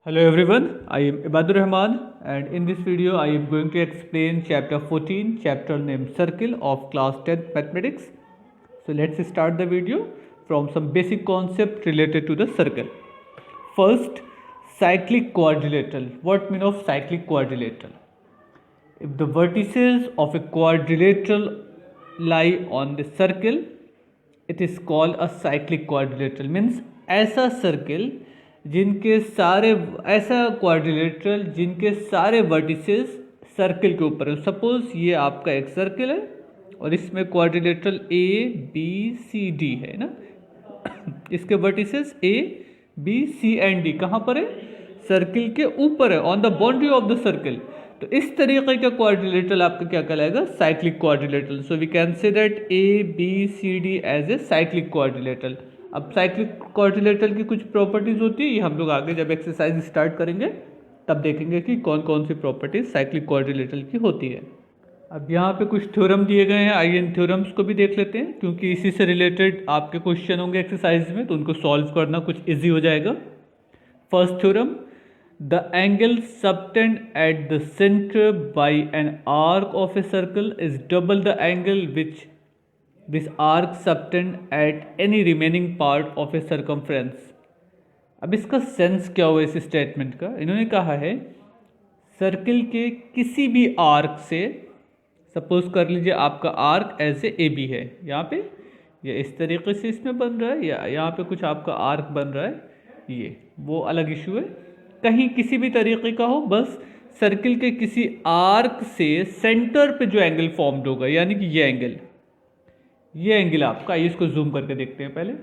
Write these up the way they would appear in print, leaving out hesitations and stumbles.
Hello everyone, I am Ibadur Rahman and in this video I am going to explain chapter 14, chapter named Circle of class 10th Mathematics. So let's start the video from some basic concept related to the circle. First, cyclic quadrilateral. What mean of cyclic quadrilateral? If the vertices of a quadrilateral lie on the circle, it is called a cyclic quadrilateral. Means ऐसा circle जिनके सारे ऐसा quadrilateral जिनके सारे vertices circle के ऊपर है. Suppose ये आपका एक सर्कल है और इसमें quadrilateral A B C D है ना. इसके vertices A B C and D कहाँ पर है? सर्कल के ऊपर है, on the boundary of the circle. तो इस तरीके का क्वाड्रिलेटरल आपका क्या कहलाएगा? Cyclic quadrilateral. So we can say that A B C D as a cyclic quadrilateral. अब साइक्लिक क्वाड्रिलेटरल की कुछ प्रॉपर्टीज होती है, ये हम लोग आगे जब एक्सरसाइज स्टार्ट करेंगे तब देखेंगे कि कौन कौन सी प्रॉपर्टीज साइक्लिक क्वाड्रिलेटरल की होती है. अब यहाँ पे कुछ थ्योरम दिए गए हैं, आइए इन थ्योरम्स को भी देख लेते हैं क्योंकि इसी से रिलेटेड आपके क्वेश्चन होंगे एक्सरसाइज में, तो उनको सॉल्व करना कुछ ईजी हो जाएगा. First theorem, the angle subtend at the center by an arc of a circle is double the angle which this arc subtend at any remaining part of a circumference. अब इसका sense क्या हुआ इस statement का? इन्होंने कहा है circle के किसी भी आर्क से, सपोज कर लीजिए आपका आर्क एज ए बी है यहाँ पे, या इस तरीके से इसमें बन रहा है, या यहाँ पे कुछ आपका आर्क बन रहा है, ये वो अलग इशू है. कहीं किसी भी तरीके का हो, बस सर्कल के किसी आर्क से सेंटर पे जो एंगल फॉर्म्ड होगा, यानी कि ये एंगल आपका, आइए इसको जूम करके देखते हैं पहले.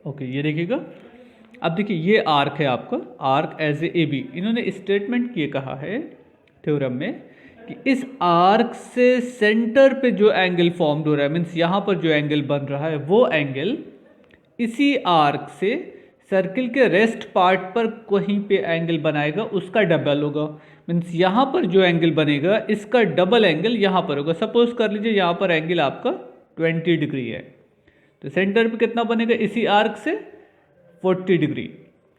ओके, ये देखिएगा. अब देखिए ये आर्क है आपका, आर्क एज ए बी. इन्होंने स्टेटमेंट ये कहा है थ्योरम में कि इस आर्क से सेंटर पे जो एंगल फॉर्म्ड हो रहा है, मीन्स यहाँ पर जो एंगल बन रहा है वो एंगल इसी आर्क से सर्कल के रेस्ट पार्ट पर कहीं पे एंगल बनाएगा, उसका डबल होगा. मीन्स यहाँ पर जो एंगल बनेगा इसका डबल एंगल यहाँ पर होगा. सपोज कर लीजिए यहाँ पर एंगल आपका 20 डिग्री है, तो सेंटर पे कितना बनेगा इसी आर्क से? 40 डिग्री.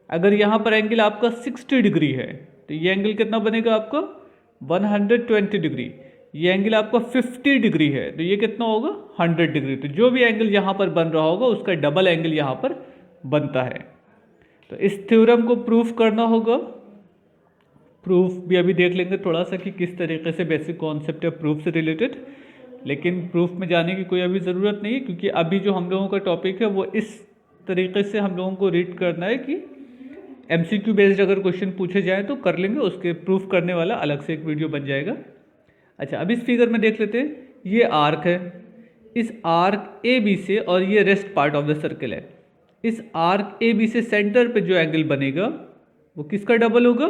अगर यहाँ पर एंगल आपका 60 डिग्री है तो ये एंगल कितना बनेगा आपका? 120 डिग्री. ये एंगल आपका 50 डिग्री है तो ये कितना होगा? 100 डिग्री. तो जो भी एंगल यहाँ पर बन रहा होगा उसका डबल एंगल यहाँ पर बनता है. तो इस थ्योरम को प्रूफ करना होगा. प्रूफ भी अभी देख लेंगे थोड़ा सा कि किस तरीके से बेसिक कॉन्सेप्ट है प्रूफ से रिलेटेड, लेकिन प्रूफ में जाने की कोई अभी ज़रूरत नहीं है क्योंकि अभी जो हम लोगों का टॉपिक है वो इस तरीके से हम लोगों को रीड करना है कि एमसीक्यू बेस्ड अगर क्वेश्चन पूछे जाए तो कर लेंगे, उसके प्रूफ करने वाला अलग से एक वीडियो बन जाएगा. अच्छा, अब इस फिगर में देख लेते हैं. ये आर्क है, इस आर्क ए बी से, और ये rest part of the circle है. इस आर्क ए बी से सेंटर पे जो एंगल बनेगा वो किसका डबल होगा?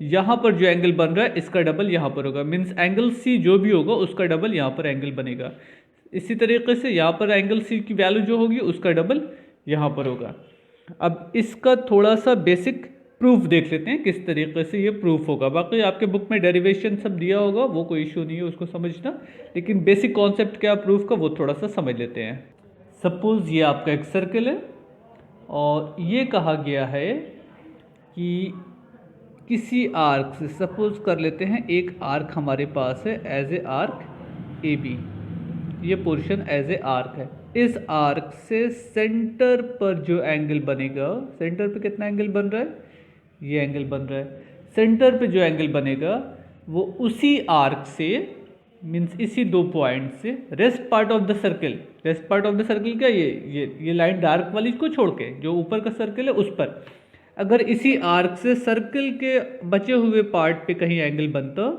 यहाँ पर जो एंगल बन रहा है इसका डबल यहाँ पर होगा. मीन्स एंगल सी जो भी होगा उसका डबल यहाँ पर एंगल बनेगा. इसी तरीके से यहाँ पर एंगल सी की वैल्यू जो होगी उसका डबल यहाँ पर होगा. अब इसका थोड़ा सा बेसिक प्रूफ देख लेते हैं किस तरीके से ये प्रूफ होगा. बाकी आपके बुक में डेरिवेशन सब दिया होगा, वो कोई इशू नहीं है उसको समझना, लेकिन बेसिक कॉन्सेप्ट क्या प्रूफ का वो थोड़ा सा समझ लेते हैं. सपोज ये आपका एक सर्कल है और ये कहा गया है कि किसी आर्क से, सपोज कर लेते हैं एक आर्क हमारे पास है as a arc A B, ये पोर्शन एज ए आर्क है. इस आर्क से सेंटर पर जो एंगल बनेगा, सेंटर पे कितना एंगल बन रहा है? ये एंगल बन रहा है. सेंटर पे जो एंगल बनेगा वो उसी आर्क से, मीन्स इसी दो पॉइंट से rest part of the circle, rest part of the circle क्या? ये लाइन डार्क वाली को छोड़ के जो ऊपर का सर्कल है उस पर, अगर इसी आर्क से सर्कल के बचे हुए पार्ट पे कहीं एंगल बनता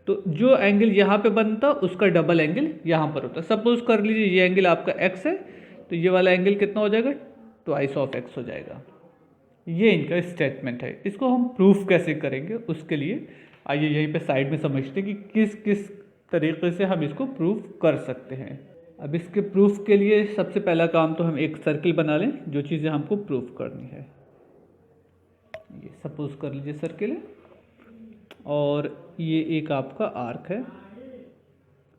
तो जो एंगल यहाँ पे बनता उसका डबल एंगल यहाँ पर होता. सपोज कर लीजिए ये एंगल आपका एक्स है तो ये वाला एंगल कितना हो जाएगा? ट्वाइस ऑफ एक्स हो जाएगा. ये इनका स्टेटमेंट है. इसको हम प्रूफ कैसे करेंगे उसके लिए आइए यहीं पे साइड में समझते हैं कि किस किस तरीके से हम इसको प्रूफ कर सकते हैं. अब इसके प्रूफ के लिए सबसे पहला काम तो हम एक सर्कल बना लें, जो चीज़ें हमको प्रूफ करनी है. ये सपोज कर लीजिए सर्कल है और ये एक आपका आर्क है,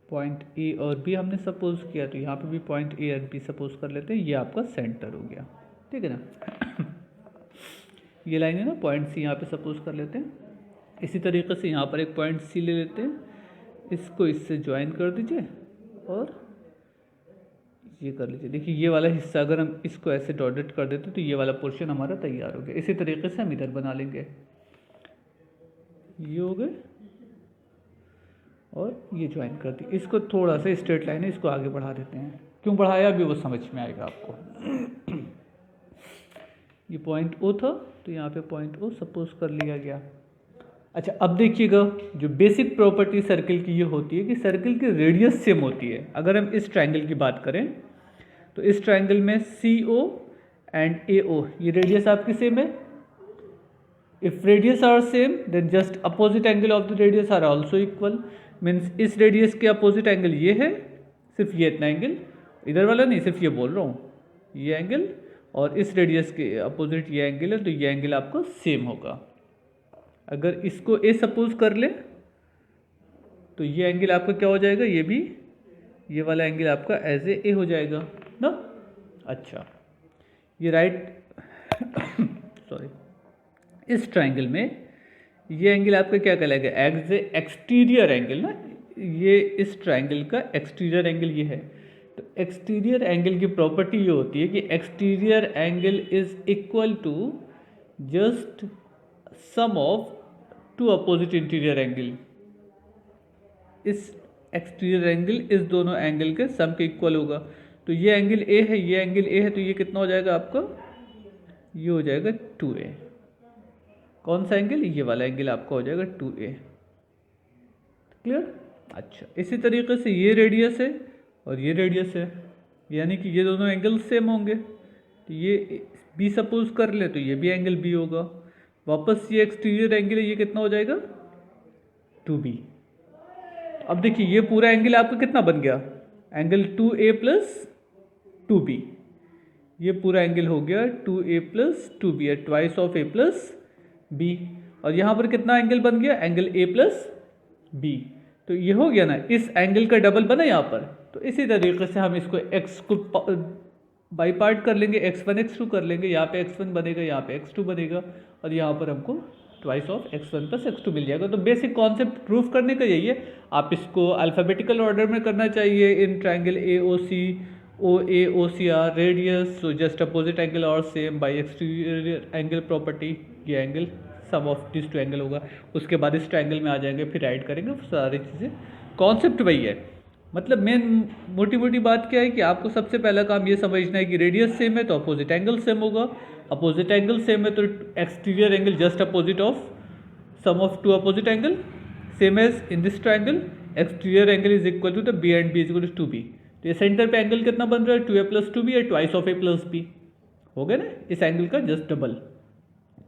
पॉइंट ए और बी हमने सपोज किया, तो यहाँ पे भी पॉइंट ए और बी सपोज कर लेते हैं. ये आपका सेंटर हो गया, ठीक है ना. ये लाइन है ना, पॉइंट सी यहाँ पे सपोज कर लेते हैं। इसी तरीके से यहाँ पर एक पॉइंट सी ले लेते हैं, इसको इससे ज्वाइन कर दीजिए और ये कर लीजिए। देखिए ये वाला हिस्सा अगर हम इसको ऐसे डॉटेड कर देते तो ये वाला पोर्शन हमारा तैयार हो गया। इसी तरीके से हम इधर बना लेंगे, ये हो गए और ये ज्वाइन कर दी। इसको थोड़ा सा स्ट्रेट लाइन है, इसको आगे बढ़ा देते हैं। क्यों बढ़ाया अभी वो समझ में आएगा आपको। ये पॉइंट ओ था तो यहाँ पे पॉइंट ओ सपोज कर लिया गया। अच्छा अब देखिएगा, जो बेसिक प्रॉपर्टी सर्किल की ये होती है कि सर्किल की रेडियस सेम होती है। अगर हम इस ट्रायंगल की बात करें तो इस ट्रायंगल में सी ओ एंड ए ओ ये रेडियस आपकी सेम है। If radius are same then just opposite angle of the radius are also equal. मीन्स इस रेडियस के अपोजिट एंगल ये है, सिर्फ ये इतना एंगल, इधर वाला नहीं, सिर्फ ये बोल रहा हूँ, ये एंगल, और इस रेडियस के अपोजिट ये एंगल है, तो ये एंगल आपका सेम होगा। अगर इसको ए सपोज कर ले तो ये एंगल आपका क्या हो जाएगा, ये भी, ये वाला एंगल आपका एज ए हो जाएगा ना। अच्छा ये राइट सॉरी, इस ट्रायंगल में ये एंगल आपका क्या कहलाएगा, एज ए एक्सटीरियर एंगल ना। ये इस ट्रायंगल का एक्सटीरियर एंगल ये है। तो एक्सटीरियर एंगल की प्रॉपर्टी ये होती है कि exterior angle is equal to just sum of two opposite interior angle. इस एक्सटीरियर एंगल इस दोनों एंगल के सम के इक्वल होगा। तो ये एंगल ए है, ये एंगल ए है, तो ये कितना हो जाएगा आपका, ये हो जाएगा 2a। कौन सा एंगल, ये वाला एंगल आपका हो जाएगा 2a। क्लियर। अच्छा इसी तरीके से ये रेडियस है और ये रेडियस है, यानी कि ये दोनों एंगल सेम होंगे। तो ये बी सपोज कर ले तो ये भी एंगल बी होगा। वापस ये एक्सटीरियर एंगल है, ये कितना हो जाएगा 2b। अब देखिए ये पूरा एंगल आपका कितना बन गया, एंगल 2a प्लस 2b। ये पूरा एंगल हो गया 2a प्लस 2b है, twice of a plus b। और यहाँ पर कितना एंगल बन गया, एंगल a प्लस b। तो ये हो गया ना, इस एंगल का डबल बना यहाँ पर। तो इसी तरीके से हम इसको x को बाई पार्ट कर लेंगे, x1 x2 कर लेंगे। यहाँ पे x1 बनेगा, यहाँ पे x2 बनेगा, और यहाँ पर हमको twice of x1 plus x2 मिल जाएगा। तो बेसिक कॉन्सेप्ट प्रूफ करने का यही है। आप इसको अल्फ़ाबेटिकल ऑर्डर में करना चाहिए। In triangle A O C O A O C R radius, so just opposite angle और same by exterior angle property. ये angle sum of this two angle होगा। उसके बाद इस ट्रायंगल में आ जाएंगे, फिर ऐड करेंगे, सारी चीज़ें। कॉन्सेप्ट वही है। मतलब मेन मोटी मोटी बात क्या है कि आपको सबसे पहला काम ये समझना है कि रेडियस सेम है तो अपोजिट एंगल सेम होगा। अपोजिट एंगल सेम है तो exterior angle just opposite of sum of two opposite angle. Same as in this triangle exterior angle is equal to the B and B is equal to 2b। तो ये centre पे angle कितना बन रहा है, 2a plus 2b है, twice of a plus b हो गया ना, इस एंगल का जस्ट डबल।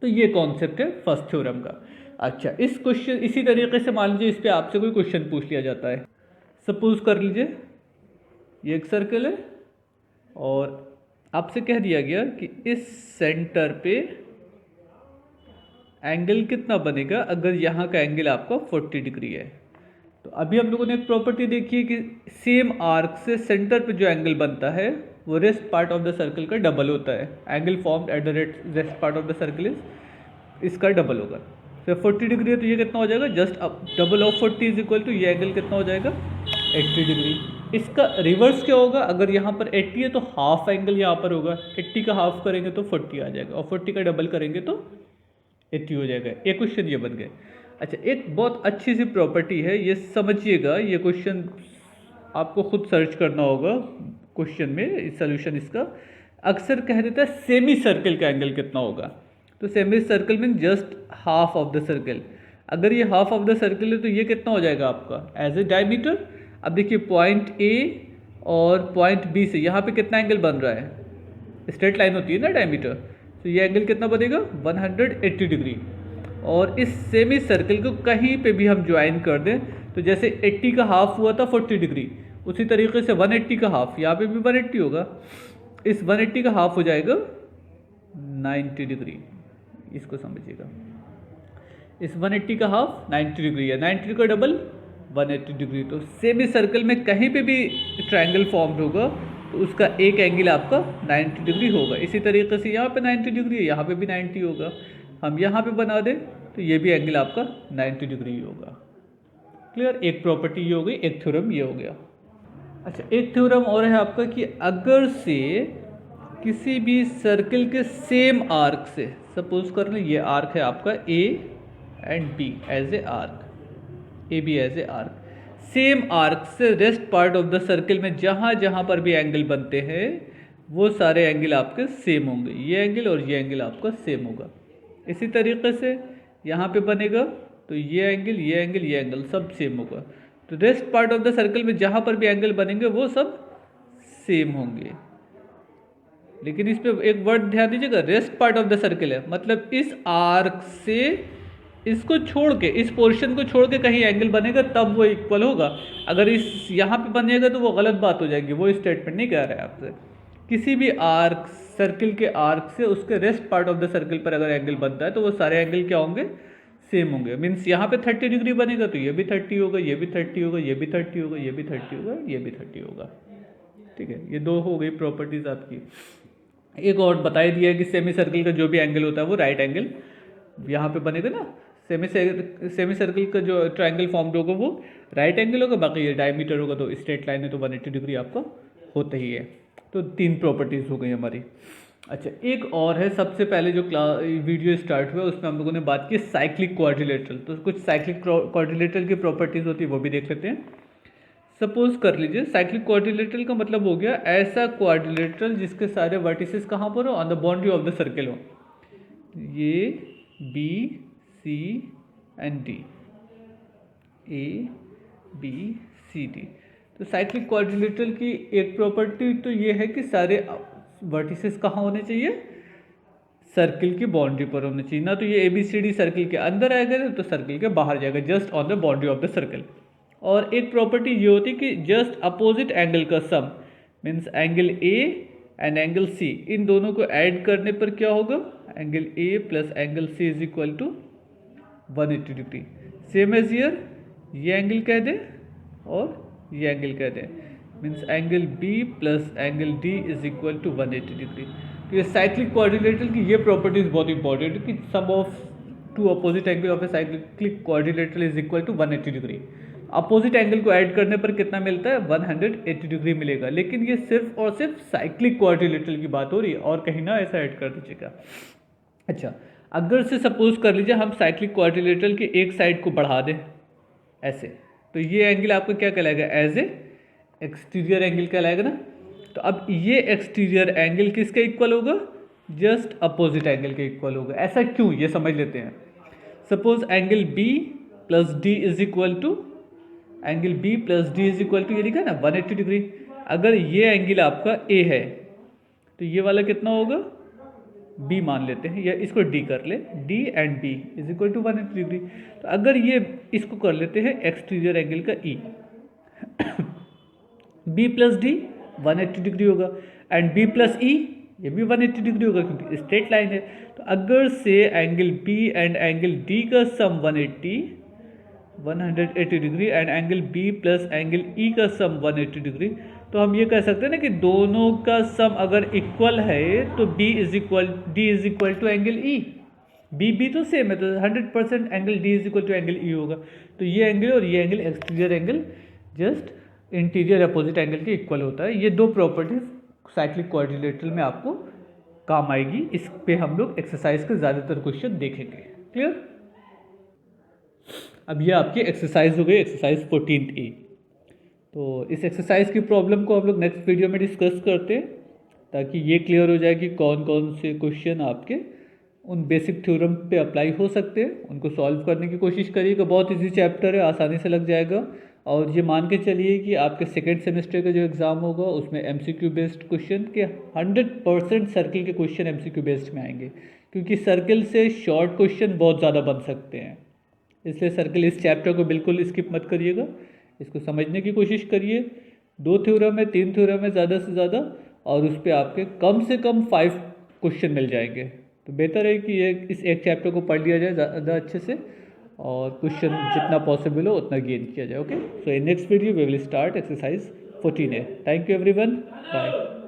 तो ये कॉन्सेप्ट है फर्स्ट थ्योरम का। अच्छा इस क्वेश्चन इसी तरीके से मान लीजिए इस पे आपसे कोई क्वेश्चन पूछ लिया जाता है। सपोज कर लीजिए ये एक सर्कल है और आपसे कह दिया गया कि इस सेंटर पे एंगल कितना बनेगा अगर यहाँ का एंगल आपका 40 डिग्री है। तो अभी हम लोगों ने एक प्रॉपर्टी देखी है कि सेम आर्क से सेंटर पे जो एंगल बनता है वो rest part of the circle का डबल होता है। Angle formed at the rest part of the circle is इसका डबल होगा। तो 40 डिग्री है तो ये कितना हो जाएगा, just double of 40 is equal to ये एंगल कितना हो जाएगा 80 डिग्री। इसका रिवर्स क्या होगा, अगर यहाँ पर 80 है तो हाफ एंगल यहाँ पर होगा। 80 का हाफ करेंगे तो 40 आ जाएगा और 40 का डबल करेंगे तो 80 हो जाएगा। एक क्वेश्चन ये बन गए। अच्छा एक बहुत अच्छी सी प्रॉपर्टी है, ये समझिएगा। ये क्वेश्चन आपको खुद सर्च करना होगा क्वेश्चन में सोल्यूशन इसका। अक्सर कह देता है सेमी सर्कल का एंगल कितना होगा। तो semi circle mean just half of the circle. अगर ये हाफ ऑफ द सर्कल है तो ये कितना हो जाएगा आपका एज ए डायमीटर। अब देखिए पॉइंट ए और पॉइंट बी से यहाँ पे कितना एंगल बन रहा है, स्ट्रेट लाइन होती है ना डायमीटर। तो ये एंगल कितना बनेगा 180 डिग्री। और इस सेमी सर्कल को कहीं पे भी हम ज्वाइन कर दें तो जैसे 80 का हाफ हुआ था 40 डिग्री, उसी तरीके से 180 का हाफ यहाँ पे भी 180 होगा। इस 180 का हाफ हो जाएगा 90 डिग्री। इसको समझिएगा, इस 180 का हाफ 90 डिग्री है, 90 का डबल 180 डिग्री। तो सेमी सर्कल में कहीं पे भी ट्रायंगल फॉर्म्ड होगा तो उसका एक एंगल आपका 90 डिग्री होगा। इसी तरीके से यहाँ पे 90 डिग्री है, यहाँ पे भी 90 होगा। हम यहाँ पे बना दें तो ये भी एंगल आपका 90 डिग्री होगा। क्लियर, एक प्रॉपर्टी ये हो गई, एक थ्योरम ये हो गया। अच्छा, एक थ्योरम और है आपका कि अगर से किसी भी सर्किल के सेम आर्क से, सपोज कर लें ये आर्क है आपका A and B as a arc, A B as a arc, same arc से rest part of the circle में जहाँ जहाँ पर भी एंगल बनते हैं वो सारे एंगल आपके सेम होंगे, ये एंगल और ये एंगल आपका सेम होगा। इसी तरीके से यहाँ पे बनेगा तो ये एंगल, ये एंगल, ये एंगल सब सेम होगा। तो rest part of the circle में जहाँ पर भी एंगल बनेंगे वो सब सेम होंगे। लेकिन इस पे एक वर्ड ध्यान दीजिएगा, rest part of the circle है, मतलब इस आर्क से इसको छोड़ के, इस पोर्शन को छोड़ के कहीं एंगल बनेगा तब वो इक्वल होगा। अगर इस यहाँ पे बनेगा तो वो गलत बात हो जाएगी, वो स्टेटमेंट नहीं कह रहा है आपसे। किसी भी आर्क, सर्किल के आर्क से उसके rest part of the circle पर अगर एंगल बनता है तो वो सारे एंगल क्या होंगे, सेम होंगे। मीन्स यहाँ पे 30 डिग्री बनेगा तो ये भी 30 होगा, ये भी 30 होगा, ये भी 30 होगा, ये भी 30 होगा, ये भी 30 होगा। ठीक है, ये दो हो गई प्रॉपर्टीज आपकी। एक और बता ही दिया है कि सेमी सर्किल का जो भी एंगल होता है वो राइट एंगल यहाँ पे बनेगा ना। सेमी सर्किल का जो ट्रायंगल फॉर्म्ड होगा वो राइट एंगल होगा, बाकी ये डायमीटर होगा तो स्ट्रेट लाइन है तो 180 डिग्री आपका होता ही है। तो 3 प्रॉपर्टीज़ हो गई हमारी। अच्छा, एक और है, सबसे पहले जो वीडियो स्टार्ट हुआ उसमें हम लोगों ने बात की साइक्लिक क्वाड्रिलेटरल। तो कुछ साइक्लिक क्वाड्रिलेटरल की प्रॉपर्टीज़ होती है वो भी देख लेते हैं। सपोज कर लीजिए साइक्लिक क्वाड्रिलेटरल का मतलब हो गया ऐसा क्वाड्रिलेटरल जिसके सारे वर्टिसेस कहाँ पर हो, on the boundary of the circle हो, ये B C and D, A B C D. तो साइक्लिक क्वाड्रिलेटरल की एक प्रॉपर्टी तो ये है कि सारे वर्टिसेस कहाँ होने चाहिए, सर्किल की बाउंड्री पर होने चाहिए। ना तो ये A B C D circle के अंदर आएगा ना तो सर्किल के बाहर जाएगा, just on the boundary of the circle. और एक प्रॉपर्टी ये होती है कि जस्ट अपोजिट एंगल का sum, means angle A and angle C, इन दोनों को ऐड करने पर क्या होगा, angle A plus angle C is equal to 180 degree. Same as here, ये एंगल कह दें और ये एंगल कह दें, means angle B plus angle D is equal to 180 degree. तो ये साइक्लिक क्वाड्रिलेटरल की ये प्रॉपर्टीज बहुत इंपॉर्टेंट है कि sum of two opposite angle of a cyclic quadrilateral is equal to 180 degree. Opposite angle को ऐड करने पर कितना मिलता है, 180 डिग्री मिलेगा। लेकिन ये सिर्फ और सिर्फ साइक्लिक क्वाड्रिलेटरल की बात हो रही है, और कहीं ना ऐसा ऐड कर दीजिएगा। अच्छा, अगर से सपोज कर लीजिए हम साइक्लिक क्वाड्रिलेटरल की एक साइड को बढ़ा दें ऐसे, तो ये एंगल आपका क्या कहलाएगा, एज ए एक्सटीरियर एंगल कहलाएगा ना। तो अब ये एक्सटीरियर एंगल किसके इक्वल होगा, जस्ट अपोजिट एंगल के इक्वल होगा। ऐसा क्यों, ये समझ लेते हैं। Suppose angle B plus D is equal to, angle B plus D is equal to ये लिखा है ना 180 डिग्री। अगर ये एंगल आपका ए है तो ये वाला कितना होगा, बी मान लेते हैं, या इसको डी कर ले, D and B is equal to 180 degree. तो अगर ये इसको कर लेते हैं एक्सटीरियर एंगल का ई, बी प्लस डी 180 डिग्री होगा, एंड बी प्लस ई ये भी 180 डिग्री होगा क्योंकि स्ट्रेट लाइन है। तो अगर से angle B and angle D का sum 180 degree and angle B plus angle E का सम 180 डिग्री, तो हम ये कह सकते हैं ना कि दोनों का सम अगर इक्वल है तो D is equal to angle E. B तो सेम है तो 100% angle D is equal to angle E होगा। तो ये एंगल और ये angle exterior angle just interior opposite angle के इक्वल होता है। ये दो प्रॉपर्टीज साइक्लिक क्वाड्रिलेटरल में आपको काम आएगी। इस पे हम लोग एक्सरसाइज के ज़्यादातर क्वेश्चन देखेंगे। क्लियर। अब ये आपकी एक्सरसाइज हो गई, एक्सरसाइज 14A। तो इस एक्सरसाइज की प्रॉब्लम को हम लोग नेक्स्ट वीडियो में डिस्कस करते हैं ताकि ये क्लियर हो जाए कि कौन कौन से क्वेश्चन आपके उन बेसिक थ्योरम पे अप्लाई हो सकते हैं। उनको सॉल्व करने की कोशिश करिएगा। बहुत इजी चैप्टर है, आसानी से लग जाएगा। और ये मान के चलिए कि आपके सेकेंड सेमेस्टर का जो एग्ज़ाम होगा उसमें MCQ बेस्ड क्वेश्चन के 100% सर्किल के क्वेश्चन MCQ बेस्ड में आएंगे, क्योंकि सर्किल से शॉर्ट क्वेश्चन बहुत ज़्यादा बन सकते हैं। इसलिए सर्किल इस चैप्टर को बिल्कुल स्किप मत करिएगा, इसको समझने की कोशिश करिए। 2 थ्योरम है, 3 थ्योरम है ज़्यादा से ज़्यादा, और उस पर आपके कम से कम 5 क्वेश्चन मिल जाएंगे। तो बेहतर है कि इस एक चैप्टर को पढ़ लिया जाए ज़्यादा अच्छे से, और क्वेश्चन जितना पॉसिबल हो उतना गेन किया जाए। Okay, so in next video we will start exercise 14A। Thank you everyone, bye.